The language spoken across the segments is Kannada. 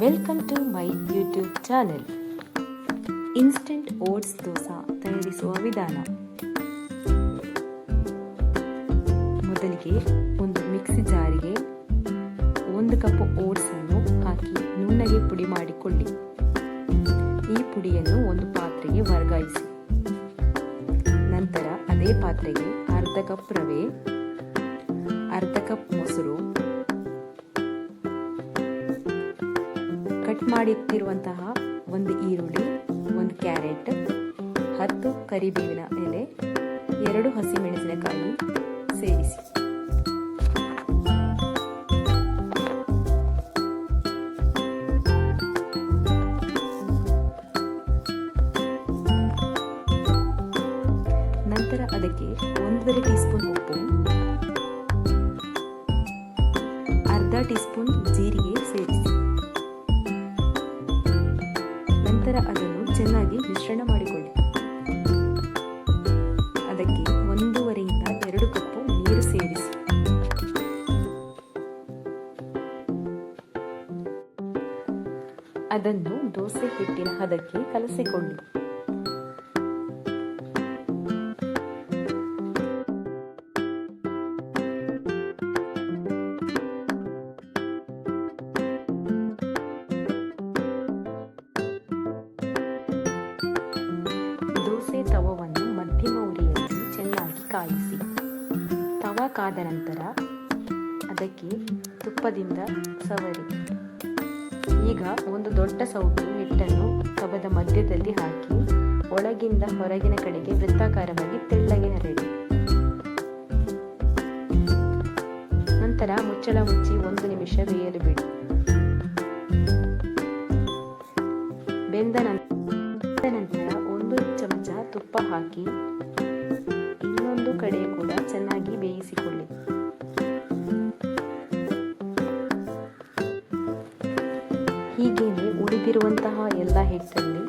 Welcome to my YouTube channel. Instant oats dosa ತಯಾರಿಸುವ ವಿಧಾನ. ಮೊದಲಿಗೆ ಒಂದು ಮಿಕ್ಸಿ ಜಾರಿಗೆ 1 ಕಪ್ ಓಟ್ಸ್ ಅನ್ನು ಹಾಕಿ ನುಣ್ಣಗೆ ಪುಡಿ ಮಾಡಿಕೊಳ್ಳಿ. ಈ ಪುಡಿಯನ್ನು ಒಂದು ಪಾತ್ರೆಗೆ ವರ್ಗಾಯಿಸಿ. ನಂತರ ಅದೇ ಪಾತ್ರೆಗೆ ಅರ್ಧ ಕಪ್ ರವೆ, ಅರ್ಧ ಕಪ್ ಮೊಸರು, ಕಟ್ ಮಾಡಿಟ್ಟಿರುವಂತಹ 1 ಈರುಳ್ಳಿ, 1 ಕ್ಯಾರೆಟ್, 10 ಕರಿಬೇವಿನ ಎಲೆ, 2 ಹಸಿಮೆಣಸಿನಕಾಯಿ ಸೇರಿಸಿ. ನಂತರ ಅದಕ್ಕೆ 1.5 ಟೀ ಸ್ಪೂನ್ ಉಪ್ಪು, ಅರ್ಧ ಟೀ ಸ್ಪೂನ್ ಜೀರಿಗೆ ಸೇರಿಸಿ. ನಂತರ ಅದನ್ನು ಚೆನ್ನಾಗಿ ಮಿಶ್ರಣ ಮಾಡಿಕೊಳ್ಳಿ. ಅದಕ್ಕೆ 1.5ರಿಂದ 2 ಕಪ್ ನೀರು ಸೇರಿಸಿ. ಅದನ್ನು ದೋಸೆ ಹಿಟ್ಟಿನ ಹದಕ್ಕೆ ಕಲಸಿಕೊಳ್ಳಿ. ದೋಸೆ ತವವನ್ನು ಮಧ್ಯಮ ಉರಿಯಲ್ಲಿ ಚೆನ್ನಾಗಿ ಕಾಯಿಸಿ. ತವ ಕಾದ ನಂತರ ಅದಕ್ಕೆ ತುಪ್ಪದಿಂದ ಸವರಿ. ಈಗ ಒಂದು ದೊಡ್ಡ ಸೌಟು ಹಿಟ್ಟನ್ನು ತವದ ಮಧ್ಯದಲ್ಲಿ ಹಾಕಿ ಒಳಗಿಂದ ಹೊರಗಿನ ಕಡೆಗೆ ವೃತ್ತಾಕಾರವಾಗಿ ತೆಳ್ಳಗೆ ಹರಡಿ. ನಂತರ ಮುಚ್ಚಳ ಮುಚ್ಚಿ 1 ನಿಮಿಷ ಬೇಯಲು ಬಿಡಿ. ಬೆಂದ ನಂತರ 1 ಚಮಚ ತುಪ್ಪ ಹಾಕಿ ಇನ್ನೊಂದು ಕಡೆ ಕೂಡ ಚೆನ್ನಾಗಿ ಬೇಯಿಸಿಕೊಳ್ಳಿ. ಹೀಗೇನೆ ಉಳಿದಿರುವಂತಹ ಎಲ್ಲ ಹಿಟ್ಟಲ್ಲಿ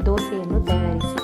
ದೋಸೆಯನ್ನು ತಯಾರಿಸಿ.